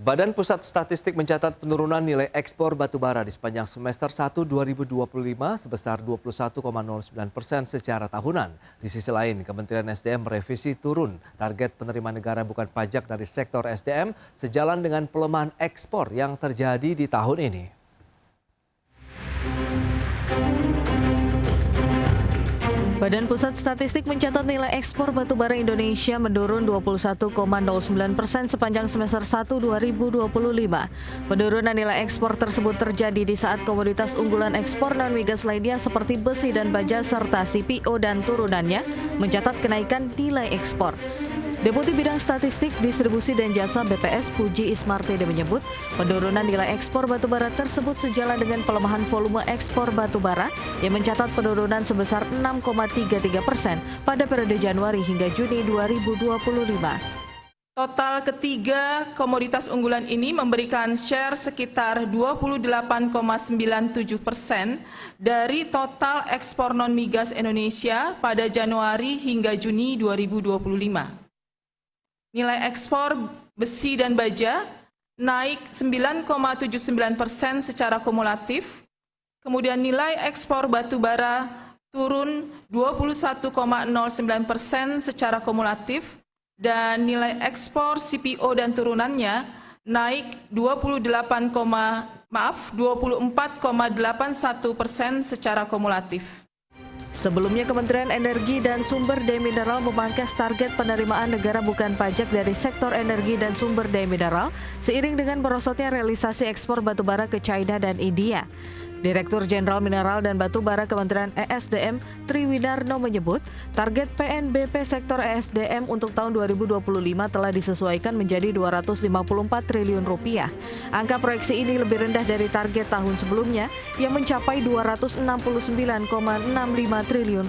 Badan Pusat Statistik mencatat penurunan nilai ekspor batubara di sepanjang semester 1 2025 sebesar 21,09% secara tahunan. Di sisi lain, Kementerian SDM merevisi turun target penerimaan negara bukan pajak dari sektor SDM sejalan dengan pelemahan ekspor yang terjadi di tahun ini. Badan Pusat Statistik mencatat nilai ekspor batubara Indonesia menurun 21,09% sepanjang semester 1 2025. Penurunan nilai ekspor tersebut terjadi di saat komoditas unggulan ekspor non-migas lainnya seperti besi dan baja serta CPO dan turunannya mencatat kenaikan nilai ekspor. Deputi Bidang Statistik, Distribusi dan Jasa BPS Puji Ismartede menyebut penurunan nilai ekspor batubara tersebut sejalan dengan pelemahan volume ekspor batubara yang mencatat penurunan sebesar 6,33% pada periode Januari hingga Juni 2025. Total ketiga komoditas unggulan ini memberikan share sekitar 28,97% dari total ekspor non-migas Indonesia pada Januari hingga Juni 2025. Nilai ekspor besi dan baja naik 9,79% secara kumulatif, kemudian nilai ekspor batubara turun 21,09% secara kumulatif, dan nilai ekspor CPO dan turunannya naik 24,81% secara kumulatif. Sebelumnya, Kementerian Energi dan Sumber Daya Mineral memangkas target penerimaan negara bukan pajak dari sektor energi dan sumber daya mineral seiring dengan merosotnya realisasi ekspor batubara ke China dan India. Direktur Jenderal Mineral dan Batubara Kementerian ESDM Triwinarno menyebut target PNBP sektor ESDM untuk tahun 2025 telah disesuaikan menjadi Rp254 triliun. Angka proyeksi ini lebih rendah dari target tahun sebelumnya yang mencapai Rp269,65 triliun.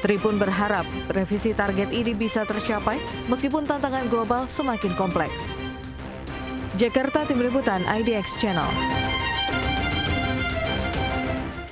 Tri pun berharap revisi target ini bisa tercapai meskipun tantangan global semakin kompleks. Jakarta, Tim Liputan IDX Channel.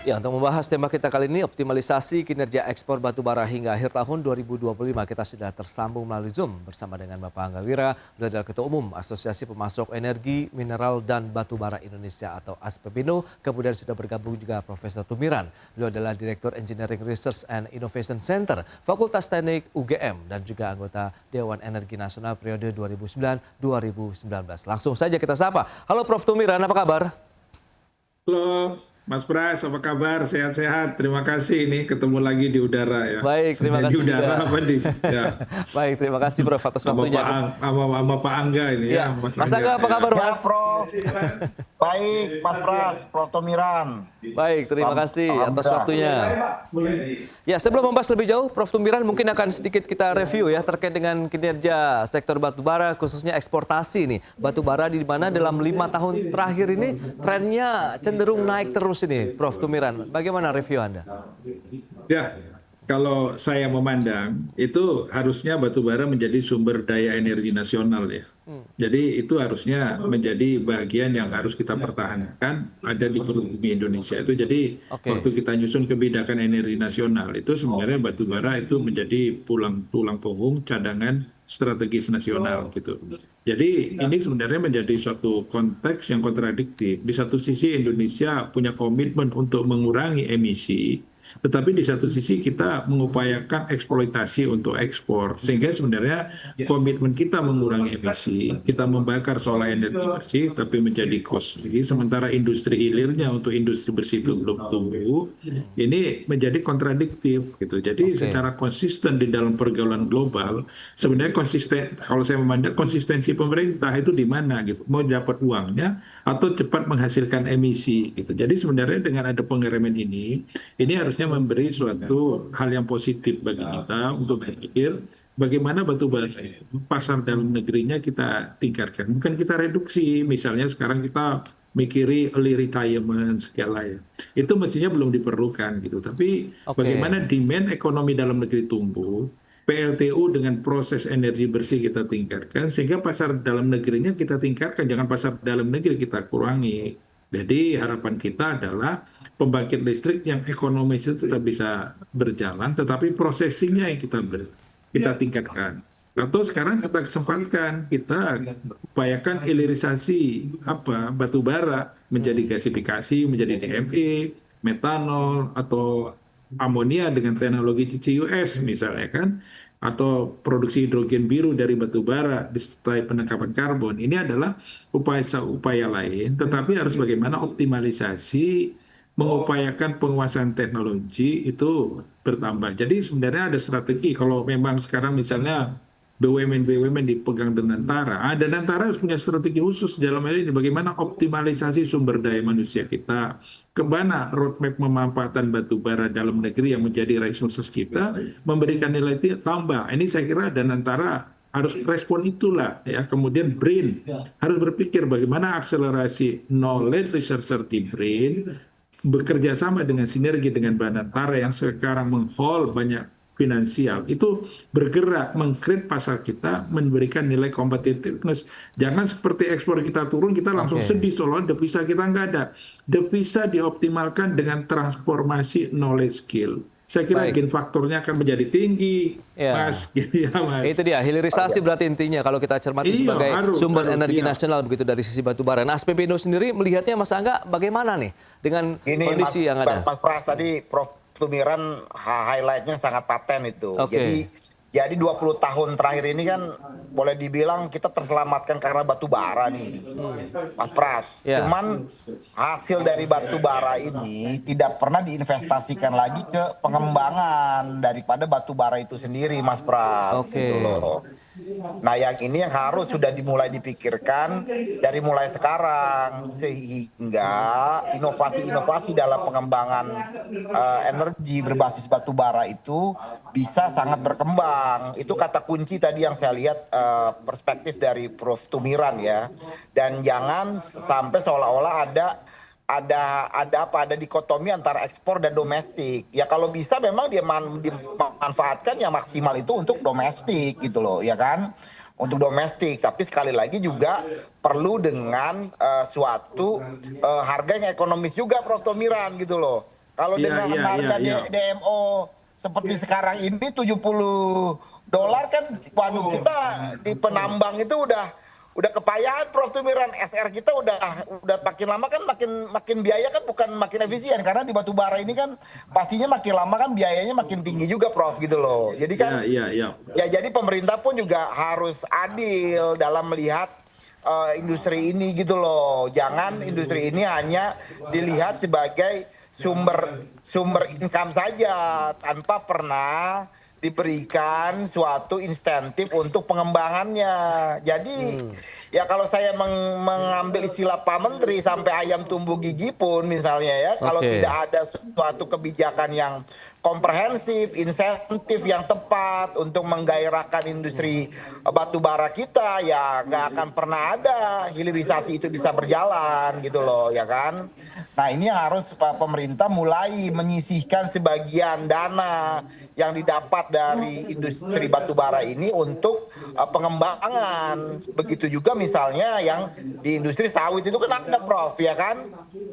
Ya, untuk membahas tema kita kali ini, optimalisasi kinerja ekspor batubara hingga akhir tahun 2025, kita sudah tersambung melalui Zoom bersama dengan Bapak Angga Wira, beliau adalah Ketua Umum Asosiasi Pemasok Energi, Mineral, dan Batubara Indonesia atau ASPEBINDO. Kemudian sudah bergabung juga Profesor Tumiran, beliau adalah Direktur Engineering Research and Innovation Center, Fakultas Teknik UGM, dan juga anggota Dewan Energi Nasional periode 2009-2019. Langsung saja kita sapa. Halo Prof. Tumiran, apa kabar? Halo. Mas Pras, apa kabar? Sehat-sehat. Terima kasih ini ketemu lagi di udara ya. Baik, terima kasih. Di udara juga. apa di ya. Baik, terima kasih Prof atas waktunya. Sama Pak Angga ini ya. Mas Angga apa kabar, Mas? Ya, Prof. Baik, Mas Pras, Prof Tumiran. Baik, terima kasih atas waktunya. Ya, sebelum membahas lebih jauh, Prof Tumiran mungkin akan sedikit kita review ya terkait dengan kinerja sektor batubara khususnya eksportasi nih. Batubara di mana dalam 5 tahun terakhir ini trennya cenderung naik terus ini, Prof Tumiran. Bagaimana review Anda? Ya, kalau saya memandang itu harusnya batubara menjadi sumber daya energi nasional ya. Jadi itu harusnya menjadi bagian yang harus kita pertahankan ada di perut bumi Indonesia itu. Jadi waktu kita nyusun kebijakan energi nasional itu sebenarnya batubara itu menjadi tulang punggung cadangan strategis nasional gitu. Jadi ini sebenarnya menjadi suatu konteks yang kontradiktif. Di satu sisi Indonesia punya komitmen untuk mengurangi emisi, tetapi di satu sisi kita mengupayakan eksploitasi untuk ekspor. Sehingga sebenarnya komitmen kita mengurangi emisi, kita membakar solar energi bersih, tapi menjadi costly. Sementara industri hilirnya untuk industri bersih itu belum tumbuh. Ini menjadi kontradiktif gitu. Jadi secara konsisten di dalam pergaulan global, sebenarnya konsisten, kalau saya memandang konsistensi pemerintah itu di mana gitu. Mau dapat uangnya atau cepat menghasilkan emisi gitu. Jadi sebenarnya dengan ada pengereman ini harusnya memberi suatu hal yang positif bagi kita untuk berpikir bagaimana batubara pasar dalam negerinya kita tingkatkan. Bukan kita reduksi, misalnya sekarang kita mikiri early retirement segala ya. Itu mestinya belum diperlukan gitu. Tapi bagaimana demand ekonomi dalam negeri tumbuh, PLTU dengan proses energi bersih kita tingkatkan, sehingga pasar dalam negerinya kita tingkatkan, jangan pasar dalam negeri kita kurangi. Jadi harapan kita adalah pembangkit listrik yang ekonomis itu tetap bisa berjalan, tetapi prosesinya yang kita tingkatkan. Atau sekarang kita kesempatkan, kita upayakan hilirisasi batu bara menjadi gasifikasi, menjadi DME, metanol atau amonia dengan teknologi CCUS misalnya kan, atau produksi hidrogen biru dari batu bara disertai penangkapan karbon. Ini adalah upaya lain, tetapi harus bagaimana optimalisasi mengupayakan penguasaan teknologi itu bertambah. Jadi sebenarnya ada strategi kalau memang sekarang misalnya BUMN-BUMN dipegang Danantara. Danantara harus punya strategi khusus dalam hal ini bagaimana optimalisasi sumber daya manusia kita, kemana roadmap pemanfaatan batu bara dalam negeri yang menjadi resources kita, memberikan nilai tambah. Ini saya kira Danantara harus respon itulah ya. Kemudian BRIN harus berpikir bagaimana akselerasi knowledge researcher di BRIN bekerja sama dengan sinergi dengan Danantara yang sekarang menghaul banyak finansial itu bergerak mengkreat pasar kita, memberikan nilai competitiveness. Jangan seperti ekspor kita turun kita langsung sedih soalnya devisa kita nggak ada. Devisa dioptimalkan dengan transformasi knowledge skill. Saya kira gain faktornya akan menjadi tinggi, Mas. Gitu ya, Mas. Itu dia hilirisasi berarti intinya kalau kita cermati sebagai sumber energi nasional begitu dari sisi batu bara. Nah, SPPindo sendiri melihatnya Mas Angga bagaimana nih dengan kondisi yang ada? Mas Pras tadi Prof Tumiran highlight-nya sangat paten itu. Oke. Jadi 20 tahun terakhir ini kan boleh dibilang kita terselamatkan karena batu bara nih, Mas Pras. Ya. Cuman hasil dari batu bara ini tidak pernah diinvestasikan lagi ke pengembangan daripada batu bara itu sendiri, Mas Pras. Oke. Gitu loh. Nah yang ini yang harus sudah dimulai dipikirkan dari mulai sekarang sehingga inovasi-inovasi dalam pengembangan energi berbasis batu bara itu bisa sangat berkembang. Itu kata kunci tadi yang saya lihat perspektif dari Prof Tumiran ya. Dan jangan sampai seolah-olah ada dikotomi antara ekspor dan domestik. Ya kalau bisa memang dia dimanfaatkan yang maksimal itu untuk domestik gitu loh, ya kan? Untuk domestik, tapi sekali lagi juga perlu dengan suatu harga yang ekonomis juga, Prof Tomiran gitu loh. Kalau dengan harga DMO seperti sekarang ini $70 kan, waduh kita di penambang itu udah kepayahan, Prof Tumiran. SR kita udah makin lama kan makin biaya kan, bukan makin efisien, karena di batu bara ini kan pastinya makin lama kan biayanya makin tinggi juga, Prof, gitu loh. Jadi kan ya jadi pemerintah pun juga harus adil dalam melihat industri ini gitu loh. Jangan industri ini hanya dilihat sebagai sumber income saja tanpa pernah diberikan suatu insentif untuk pengembangannya. Jadi ya kalau saya mengambil istilah Pak Menteri, sampai ayam tumbuh gigi pun misalnya ya, kalau tidak ada suatu kebijakan yang komprehensif, insentif yang tepat untuk menggairahkan industri batu bara kita, ya nggak akan pernah ada hilirisasi itu bisa berjalan gitu loh, ya kan. Nah ini yang harus pemerintah mulai menyisihkan sebagian dana yang didapat dari industri batu bara ini untuk pengembangan. Begitu juga misalnya yang di industri sawit itu kan ada, Prof, ya kan.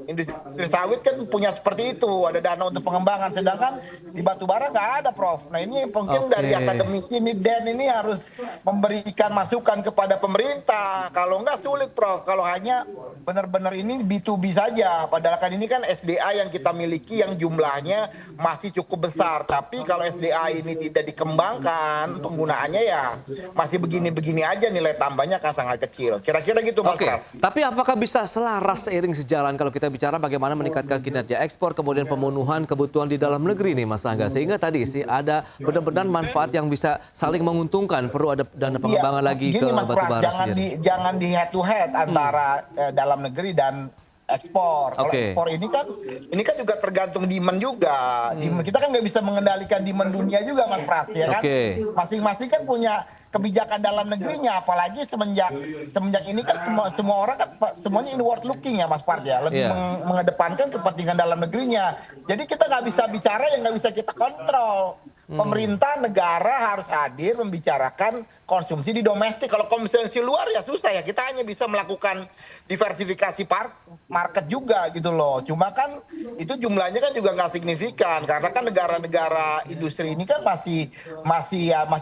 Industri sawit kan punya seperti itu, ada dana untuk pengembangan, sedangkan di batu bara nggak ada, Prof. Nah ini mungkin dari akademisi ini Dan ini harus memberikan masukan kepada pemerintah. Kalau nggak sulit, Prof, kalau hanya benar-benar ini B2B saja. Padahal kan ini kan SDA yang kita miliki yang jumlahnya masih cukup besar. Tapi kalau SDA ini tidak dikembangkan, penggunaannya ya masih begini-begini aja, nilai tambahnya akan sangat kecil. Kira-kira gitu, Mas Pras. Tapi apakah bisa selaras seiring sejalan kalau kita bicara bagaimana meningkatkan kinerja ekspor, kemudian pemenuhan kebutuhan di dalam negeri nih, Mas Angga, sehingga tadi sih ada benar-benar manfaat yang bisa saling menguntungkan, perlu ada dana pengembangan lagi ke batu bara sendiri. Jangan di head to head antara dalam negeri dan ekspor. Kalau ekspor ini kan juga tergantung demand juga. Kita kan nggak bisa mengendalikan demand dunia juga, Mas Pras, ya kan. Masing-masing kan punya kebijakan dalam negerinya, apalagi semenjak ini kan semua orang kan semuanya inward looking ya, Mas Pras ya, lebih mengedepankan kepentingan dalam negerinya. Jadi kita nggak bisa bicara yang nggak bisa kita kontrol. Pemerintah negara harus hadir membicarakan konsumsi di domestik. Kalau konsumsi luar ya susah ya. Kita hanya bisa melakukan diversifikasi market juga gitu loh. Cuma kan itu jumlahnya kan juga nggak signifikan karena kan negara-negara industri ini kan masih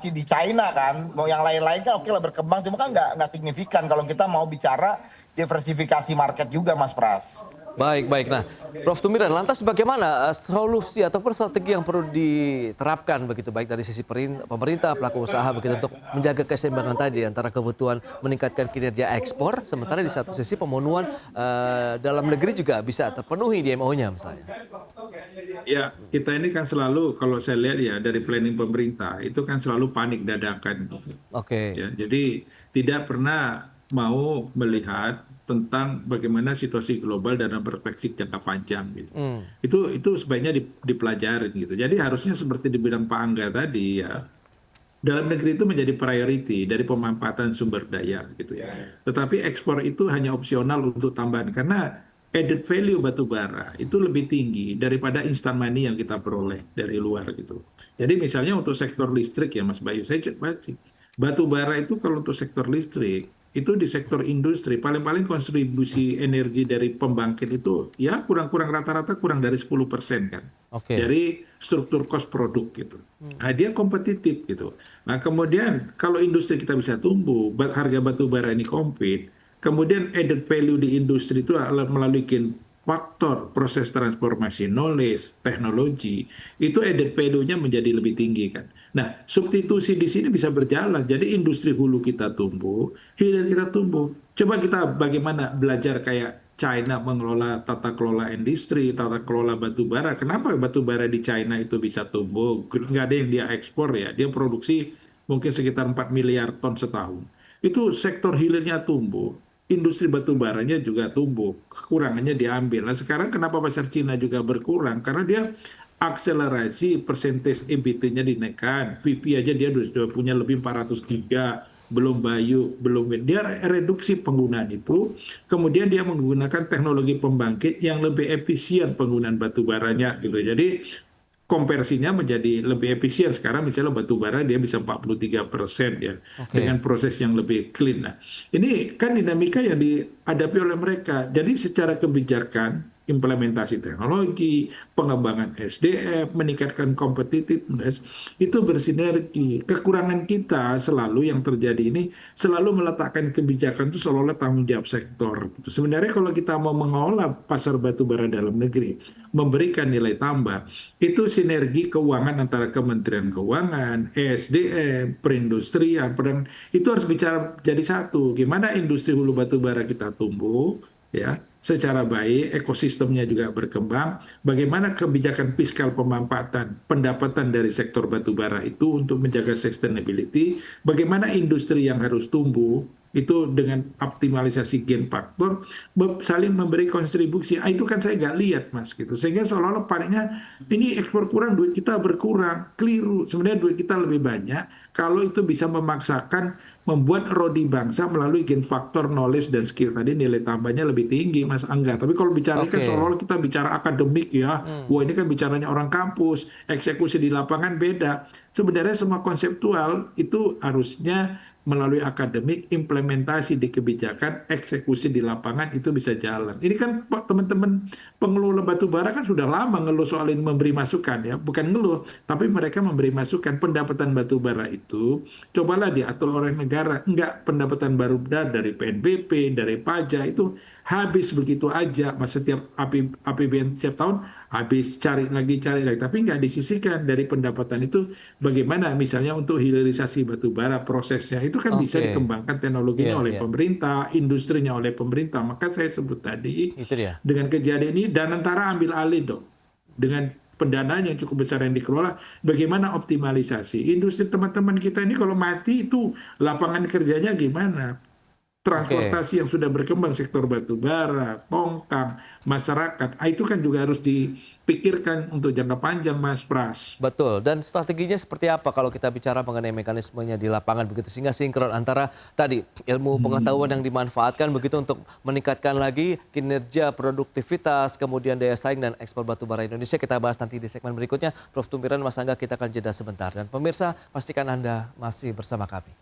di China kan. Mau yang lain-lain kan oke lah berkembang, cuma kan nggak signifikan kalau kita mau bicara diversifikasi market juga, Mas Pras. Baik, baik. Nah, Prof. Tumiran, lantas bagaimana solusi ataupun strategi yang perlu diterapkan begitu baik dari sisi pemerintah, pelaku usaha begitu untuk menjaga keseimbangan tadi antara kebutuhan meningkatkan kinerja ekspor, sementara di satu sisi pemenuhan dalam negeri juga bisa terpenuhi di MO-nya misalnya. Ya, kita ini kan selalu kalau saya lihat ya dari planning pemerintah itu kan selalu panik dadakan gitu. Oke. Ya, jadi tidak pernah mau melihat tentang bagaimana situasi global dalam perspektif jangka panjang gitu. Itu sebaiknya dipelajari gitu. Jadi harusnya seperti di bidang Pak Angga tadi ya. Dalam negeri itu menjadi priority dari pemanfaatan sumber daya gitu ya. Tetapi ekspor itu hanya opsional untuk tambahan karena added value batu bara itu lebih tinggi daripada instant money yang kita peroleh dari luar gitu. Jadi misalnya untuk sektor listrik ya Mas Bayu, saya coba sih. Batu bara itu kalau untuk sektor listrik itu di sektor industri paling-paling kontribusi energi dari pembangkit itu ya kurang-kurang rata-rata kurang dari 10% kan. Oke. Dari struktur cost produk gitu. Nah, dia kompetitif gitu. Nah, kemudian kalau industri kita bisa tumbuh, harga batu bara ini compete, kemudian added value di industri itu adalah melalui faktor proses transformasi knowledge, teknologi, itu added value-nya menjadi lebih tinggi kan. Nah, substitusi di sini bisa berjalan. Jadi industri hulu kita tumbuh, hilir kita tumbuh. Coba kita bagaimana belajar kayak China mengelola tata kelola industri, tata kelola batu bara. Kenapa batu bara di China itu bisa tumbuh? Nggak ada yang dia ekspor ya. Dia produksi mungkin sekitar 4 miliar ton setahun. Itu sektor hilirnya tumbuh. Industri batu baranya juga tumbuh, kekurangannya diambil. Nah sekarang kenapa pasar Cina juga berkurang? Karena dia akselerasi persentase EBIT-nya dinaikkan. VP aja dia sudah punya lebih 400 giga, belum Bayu, belum dia reduksi penggunaan itu. Kemudian dia menggunakan teknologi pembangkit yang lebih efisien penggunaan batu baranya gitu. Jadi konversinya menjadi lebih efisien. Sekarang misalnya batu bara dia bisa 43% ya. Oke. Dengan proses yang lebih clean. Nah, ini kan dinamika yang dihadapi oleh mereka. Jadi secara kebijakan, implementasi teknologi, pengembangan SDM, meningkatkan competitiveness, itu bersinergi. Kekurangan kita selalu yang terjadi ini, selalu meletakkan kebijakan itu seolah-olah tanggung jawab sektor. Sebenarnya kalau kita mau mengolah pasar batu bara dalam negeri, memberikan nilai tambah, itu sinergi keuangan antara Kementerian Keuangan, ESDM, perindustrian, itu harus bicara jadi satu. Gimana industri hulu batu bara kita tumbuh, ya, secara baik, ekosistemnya juga berkembang. Bagaimana kebijakan fiskal pemanfaatan pendapatan dari sektor batubara itu untuk menjaga sustainability. Bagaimana industri yang harus tumbuh itu dengan optimalisasi gain faktor saling memberi kontribusi. Itu kan saya nggak lihat Mas gitu. Sehingga seolah-olah paniknya ini ekspor kurang, duit kita berkurang. Keliru. Sebenarnya duit kita lebih banyak kalau itu bisa memaksakan membuat rodi bangsa melalui gain faktor knowledge dan skill. Tadi nilai tambahnya lebih tinggi Mas Angga. Tapi kalau bicara kan seolah-olah kita bicara akademik ya. Wah ini kan bicaranya orang kampus, eksekusi di lapangan beda. Sebenarnya semua konseptual itu harusnya melalui akademik, implementasi di kebijakan, eksekusi di lapangan itu bisa jalan. Ini kan teman-teman pengelola batubara kan sudah lama ngeluh soal ini, memberi masukan ya, bukan ngeluh, tapi mereka memberi masukan pendapatan batubara itu, cobalah diatur oleh negara, enggak pendapatan baru dari PNBP, dari pajak itu habis begitu aja, mas setiap APBN setiap tahun habis cari lagi, tapi nggak disisihkan dari pendapatan itu bagaimana misalnya untuk hilirisasi batubara prosesnya itu kan bisa dikembangkan teknologinya oleh pemerintah, industrinya oleh pemerintah. Maka saya sebut tadi dengan kejadian ini Danantara ambil alih dong dengan pendanaan yang cukup besar yang dikelola. Bagaimana optimalisasi industri teman-teman kita ini kalau mati itu lapangan kerjanya gimana? transportasi yang sudah berkembang, sektor batu bara, tongkang, masyarakat, itu kan juga harus dipikirkan untuk jangka panjang, Mas Pras. Betul, dan strateginya seperti apa kalau kita bicara mengenai mekanismenya di lapangan begitu, sehingga sinkron antara tadi ilmu pengetahuan yang dimanfaatkan begitu untuk meningkatkan lagi kinerja produktivitas, kemudian daya saing dan ekspor batu bara Indonesia. Kita bahas nanti di segmen berikutnya. Prof. Tumiran, Mas Angga, kita akan jeda sebentar. Dan pemirsa, pastikan Anda masih bersama kami.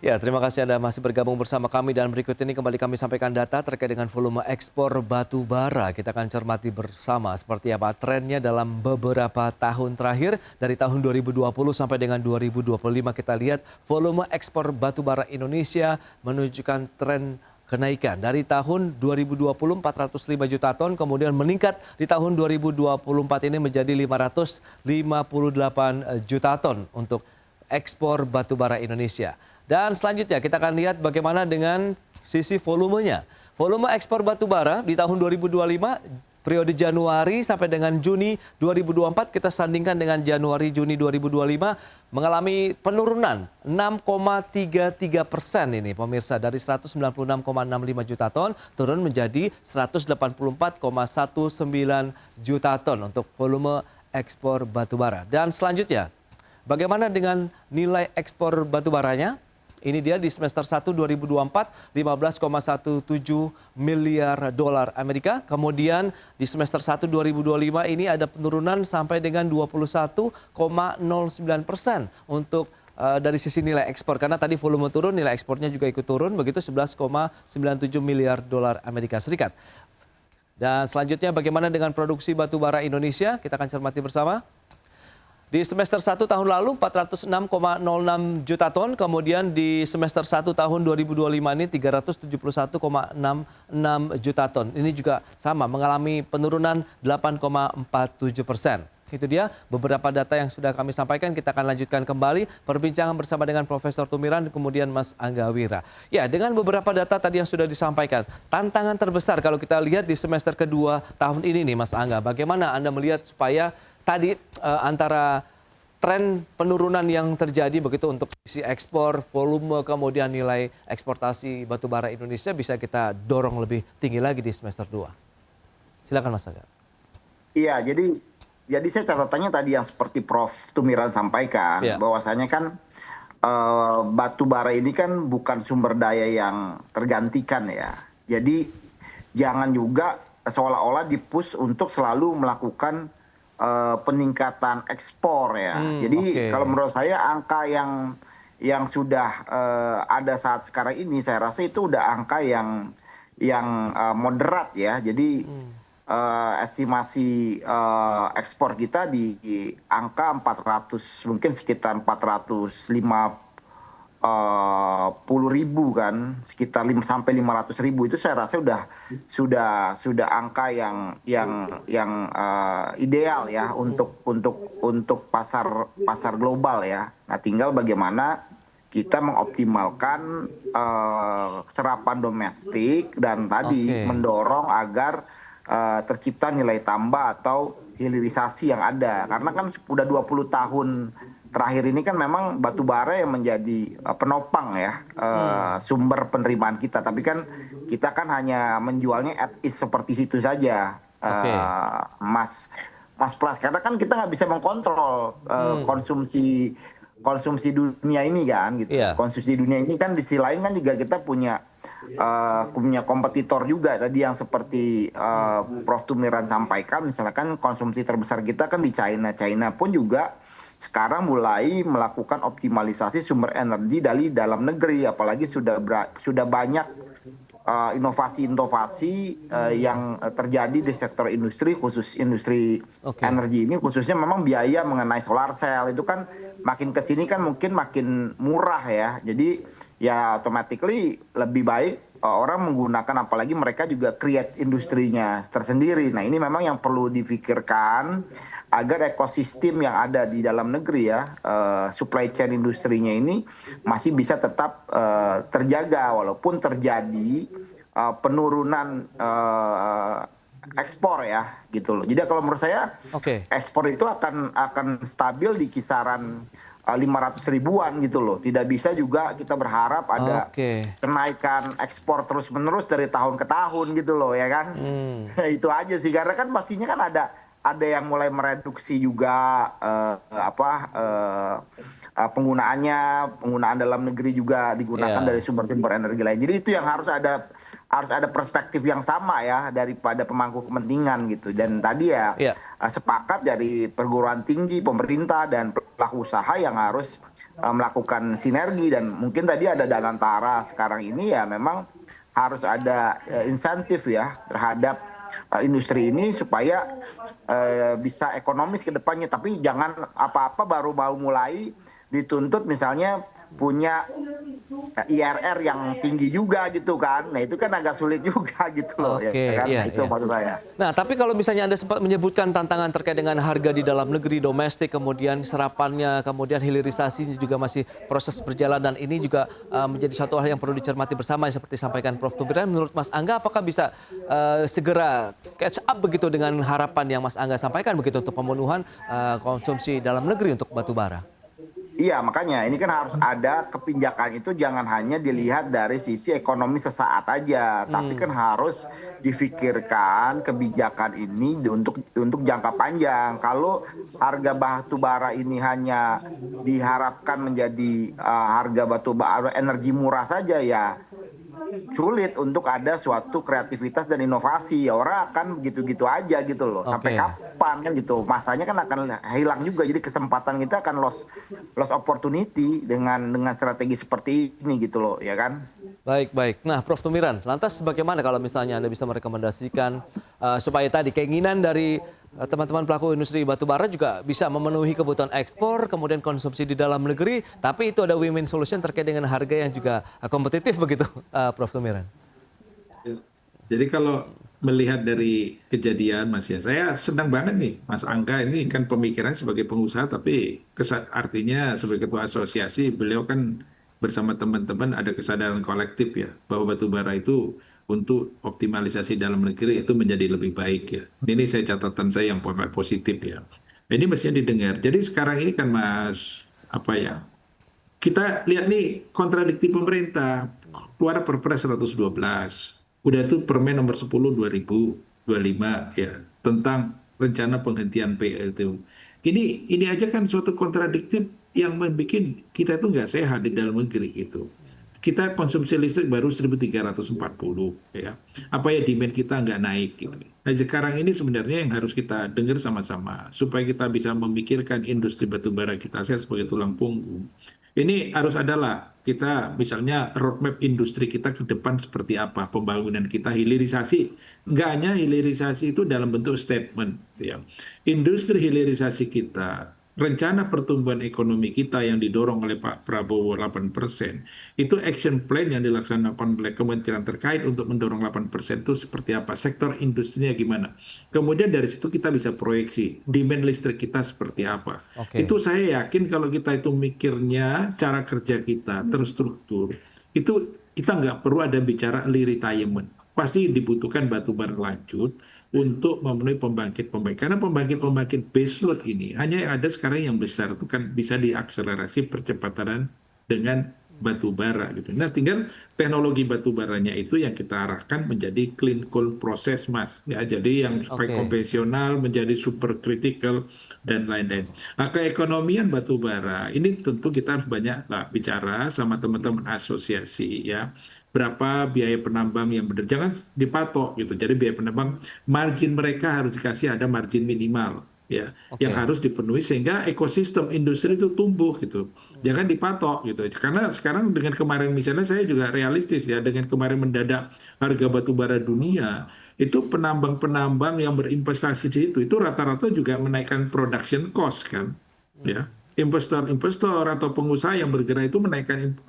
Ya, terima kasih Anda masih bergabung bersama kami, dan berikut ini kembali kami sampaikan data terkait dengan volume ekspor batu bara. Kita akan cermati bersama seperti apa trennya dalam beberapa tahun terakhir. Dari tahun 2020 sampai dengan 2025 kita lihat volume ekspor batu bara Indonesia menunjukkan tren kenaikan. Dari tahun 2020 405 juta ton, kemudian meningkat di tahun 2024 ini menjadi 558 juta ton untuk ekspor batu bara Indonesia. Dan selanjutnya kita akan lihat bagaimana dengan sisi volumenya. Volume ekspor batu bara di tahun 2025 periode Januari sampai dengan Juni 2024 kita sandingkan dengan Januari-Juni 2025 mengalami penurunan 6,33% ini pemirsa, dari 196,65 juta ton turun menjadi 184,19 juta ton untuk volume ekspor batu bara. Dan selanjutnya bagaimana dengan nilai ekspor batu baranya? Ini dia di semester 1 2024 15,17 miliar dolar Amerika. Kemudian di semester 1 2025 ini ada penurunan sampai dengan 21,09% untuk dari sisi nilai ekspor. Karena tadi volume turun, nilai ekspornya juga ikut turun, begitu 11,97 miliar dolar Amerika Serikat. Dan selanjutnya bagaimana dengan produksi batu bara Indonesia? Kita akan cermati bersama. Di semester 1 tahun lalu 406,06 juta ton, kemudian di semester 1 tahun 2025 ini 371,66 juta ton. Ini juga sama, mengalami penurunan 8,47%. Itu dia beberapa data yang sudah kami sampaikan. Kita akan lanjutkan kembali perbincangan bersama dengan Profesor Tumiran, kemudian Mas Angga Wira. Ya, dengan beberapa data tadi yang sudah disampaikan, tantangan terbesar kalau kita lihat di semester kedua tahun ini nih Mas Angga, bagaimana Anda melihat supaya tadi antara tren penurunan yang terjadi begitu untuk sisi ekspor, volume, kemudian nilai eksportasi batu bara Indonesia bisa kita dorong lebih tinggi lagi di semester 2. Silakan Mas Angga. Iya, jadi saya catatannya tadi yang seperti Prof. Tumiran sampaikan, bahwasanya kan batu bara ini kan bukan sumber daya yang tergantikan ya. Jadi jangan juga seolah-olah dipush untuk selalu melakukan peningkatan ekspor ya. Jadi kalau menurut saya angka yang sudah ada saat sekarang ini, saya rasa itu udah angka yang moderat ya. Jadi estimasi ekspor kita di angka 400, mungkin sekitar 450.000 kan, sekitar sampai 500.000 itu saya rasa sudah angka yang ideal ya untuk pasar global ya. Nah, tinggal bagaimana kita mengoptimalkan serapan domestik dan tadi mendorong agar tercipta nilai tambah atau hilirisasi yang ada. Karena kan udah 20 tahun terakhir ini kan memang batu bara yang menjadi penopang ya, sumber penerimaan kita. Tapi kan kita kan hanya menjualnya at is seperti situ saja, Mas Pras. Karena kan kita nggak bisa mengkontrol konsumsi dunia ini kan, gitu. Konsumsi dunia ini kan di sisi lain kan juga kita punya kompetitor juga tadi yang seperti Prof. Tumiran sampaikan. Misalkan konsumsi terbesar kita kan di China. China pun juga sekarang mulai melakukan optimalisasi sumber energi dari dalam negeri, apalagi sudah banyak inovasi-inovasi yang terjadi di sektor industri, khusus industri energi ini, khususnya memang biaya mengenai solar cell itu kan makin kesini kan mungkin makin murah ya. Jadi ya automatically lebih baik orang menggunakan, apalagi mereka juga create industrinya tersendiri. Nah ini memang yang perlu difikirkan agar ekosistem yang ada di dalam negeri ya, supply chain industrinya ini masih bisa tetap terjaga walaupun terjadi penurunan ekspor ya gitu loh. Jadi kalau menurut saya ekspor itu akan stabil di kisaran 500 ribuan gitu loh. Tidak bisa juga kita berharap ada kenaikan ekspor terus-menerus dari tahun ke tahun gitu loh ya kan. Itu aja sih, karena kan pastinya kan ada yang mulai mereduksi juga penggunaan dalam negeri juga digunakan dari sumber-sumber energi lain. Jadi itu yang harus ada perspektif yang sama ya daripada pemangku kepentingan gitu. Dan tadi ya sepakat dari perguruan tinggi, pemerintah dan pelaku usaha yang harus melakukan sinergi. Dan mungkin tadi ada Danantara sekarang ini ya memang harus ada insentif ya terhadap industri ini supaya bisa ekonomis ke depannya. Tapi jangan apa-apa baru mau mulai dituntut misalnya punya IRR yang tinggi juga gitu kan. Nah itu kan agak sulit juga gitu loh. Ya kan? Nah, itu maksud saya. Nah tapi kalau misalnya Anda sempat menyebutkan tantangan terkait dengan harga di dalam negeri, domestik, kemudian serapannya, kemudian hilirisasi juga masih proses berjalan, dan ini juga menjadi satu hal yang perlu dicermati bersama seperti disampaikan Prof. Tumiran. Menurut Mas Angga, apakah bisa segera catch up begitu dengan harapan yang Mas Angga sampaikan begitu untuk pemenuhan konsumsi dalam negeri untuk batu bara? Iya, makanya ini kan harus ada kebijakan itu, jangan hanya dilihat dari sisi ekonomi sesaat aja, tapi kan harus difikirkan kebijakan ini untuk jangka panjang. Kalau harga batu bara ini hanya diharapkan menjadi harga batu bara energi murah saja ya sulit untuk ada suatu kreativitas dan inovasi. Ya orang akan begitu-gitu aja gitu loh. Sampai kapan kan gitu. Masanya kan akan hilang juga. Jadi kesempatan kita akan lost opportunity dengan strategi seperti ini gitu loh, ya kan? Baik. Nah, Prof. Tumiran, lantas bagaimana kalau misalnya Anda bisa merekomendasikan supaya tadi keinginan dari teman-teman pelaku industri batu bara juga bisa memenuhi kebutuhan ekspor, kemudian konsumsi di dalam negeri, tapi itu ada win-win solution terkait dengan harga yang juga kompetitif begitu, Prof. Tumiran? Jadi kalau melihat dari kejadian Mas ya, saya senang banget nih Mas Angga ini kan pemikiran sebagai pengusaha, tapi artinya sebagai ketua asosiasi beliau kan bersama teman-teman ada kesadaran kolektif ya bahwa batu bara itu untuk optimalisasi dalam negeri itu menjadi lebih baik ya. Ini catatan saya yang positif ya. Ini mestinya didengar. Jadi sekarang ini kan Mas kita lihat nih kontradiktif pemerintah, keluar Perpres 112. Udah itu Permen nomor 10 2025 ya tentang rencana penghentian PLTU. Ini aja kan suatu kontradiktif yang membuat kita itu nggak sehat di dalam negeri gitu. Kita konsumsi listrik baru 1.340 ya. Apa ya demand kita nggak naik gitu. Nah sekarang ini sebenarnya yang harus kita dengar sama-sama supaya kita bisa memikirkan industri batubara kita sebagai tulang punggung. Ini harus adalah kita misalnya roadmap industri kita ke depan seperti apa, pembangunan kita, hilirisasi. Nggak hanya hilirisasi itu dalam bentuk statement. Ya. Industri hilirisasi kita, rencana pertumbuhan ekonomi kita yang didorong oleh Pak Prabowo 8%, itu action plan yang dilaksanakan oleh kementerian terkait untuk mendorong 8% itu seperti apa, sektor industrinya gimana. Kemudian dari situ kita bisa proyeksi demand listrik kita seperti apa. Itu saya yakin kalau kita itu mikirnya cara kerja kita terstruktur, itu kita nggak perlu ada bicara early retirement. Pasti dibutuhkan batu bara lanjut untuk memenuhi pembangkit-pembangkit. Karena pembangkit-pembangkit baseload ini hanya yang ada sekarang yang besar itu kan bisa diakselerasi percepatan dengan batu bara gitu. Nah, tinggal teknologi batu baranya itu yang kita arahkan menjadi clean coal process, Mas. Ya, jadi yang konvensional menjadi super critical dan lain-lain. Nah, keekonomian batu bara ini tentu kita harus banyak bicara sama teman-teman asosiasi ya. Berapa biaya penambang yang benar, jangan dipatok gitu. Jadi biaya penambang margin mereka harus dikasih ada margin minimal ya yang harus dipenuhi sehingga ekosistem industri itu tumbuh gitu. Jangan dipatok gitu. Karena sekarang dengan kemarin misalnya saya juga realistis ya, dengan kemarin mendadak harga batu bara dunia itu penambang-penambang yang berinvestasi di itu rata-rata juga menaikkan production cost kan ya. Investor-investor atau pengusaha yang bergerak itu menaikkan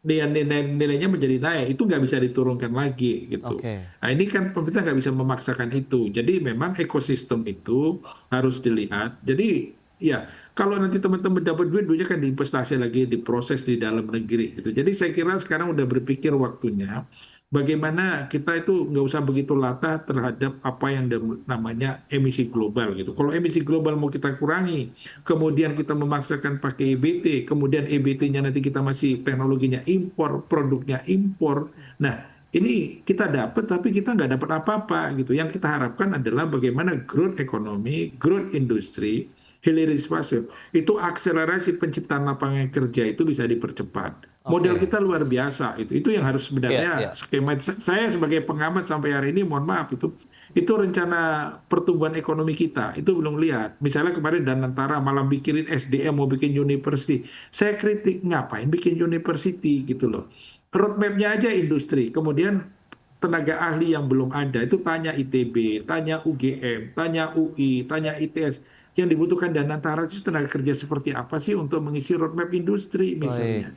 nilainya menjadi naik, itu nggak bisa diturunkan lagi gitu. Oke. Nah ini kan pemerintah nggak bisa memaksakan itu. Jadi memang ekosistem itu harus dilihat. Jadi ya kalau nanti teman-teman dapat duit, duitnya kan diinvestasi lagi, diproses di dalam negeri gitu. Jadi saya kira sekarang udah berpikir waktunya bagaimana kita itu nggak usah begitu latah terhadap apa yang namanya emisi global gitu. Kalau emisi global mau kita kurangi, kemudian kita memaksakan pakai EBT, kemudian EBT-nya nanti kita masih teknologinya impor, produknya impor. Nah, ini kita dapat tapi kita nggak dapat apa-apa gitu. Yang kita harapkan adalah bagaimana growth ekonomi, growth industri, hilirisasi itu akselerasi penciptaan lapangan kerja itu bisa dipercepat. Model kita luar biasa itu yang harus sebenarnya skema. Saya sebagai pengamat sampai hari ini mohon maaf itu rencana pertumbuhan ekonomi kita itu belum lihat. Misalnya kemarin Danantara malah bikin SDM mau bikin university. Saya kritik ngapain bikin university gitu loh. Roadmap-nya aja industri. Kemudian tenaga ahli yang belum ada itu tanya ITB, tanya UGM, tanya UI, tanya ITS. Yang dibutuhkan Danantara itu tenaga kerja seperti apa sih untuk mengisi roadmap industri misalnya.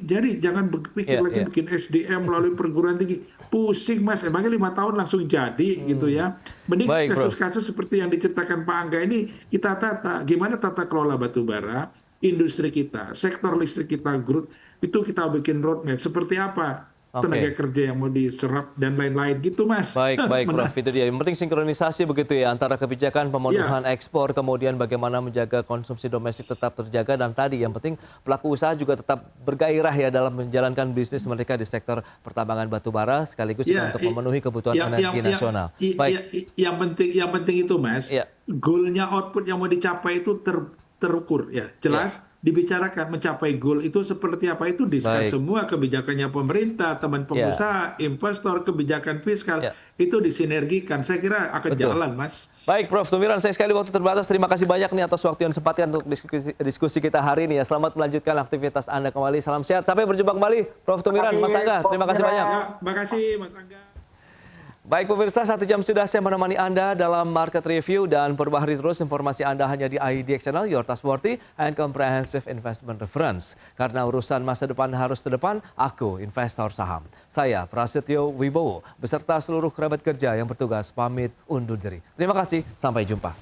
Jadi jangan berpikir lagi bikin SDM melalui perguruan tinggi. Pusing Mas, emangnya 5 tahun langsung jadi gitu ya. Mending kasus-kasus seperti yang diceritakan Pak Angga ini kita tata. Gimana tata kelola batubara, industri kita, sektor listrik kita, growth, itu kita bikin roadmap. Seperti apa tenaga kerja yang mau diserap dan lain-lain gitu Mas. Baik Prof, itu dia. Yang penting sinkronisasi begitu ya antara kebijakan pemenuhan ekspor, kemudian bagaimana menjaga konsumsi domestik tetap terjaga, dan tadi yang penting pelaku usaha juga tetap bergairah ya dalam menjalankan bisnis mereka di sektor pertambangan batubara sekaligus juga untuk memenuhi kebutuhan energi nasional. Yang penting itu Mas, goalnya output yang mau dicapai itu terukur ya, jelas. Dibicarakan mencapai goal itu seperti apa, itu diskus semua kebijakannya pemerintah, teman pengusaha, investor, kebijakan fiskal itu disinergikan. Saya kira akan jalan Mas. Baik Prof Tumiran, saya sekali waktu terbatas. Terima kasih banyak nih atas waktu yang disempatkan untuk diskusi kita hari ini ya. Selamat melanjutkan aktivitas Anda kembali. Salam sehat. Sampai berjumpa kembali Prof Tumiran, Mas Angga. Terima kasih banyak. Terima kasih Mas Angga. Baik pemirsa, 1 jam sudah saya menemani Anda dalam Market Review, dan perbaharui terus informasi Anda hanya di IDX Channel, Your Trustworthy and Comprehensive Investment Reference. Karena urusan masa depan harus terdepan, aku investor saham. Saya Prasetyo Wibowo beserta seluruh kerabat kerja yang bertugas pamit undur diri. Terima kasih, sampai jumpa.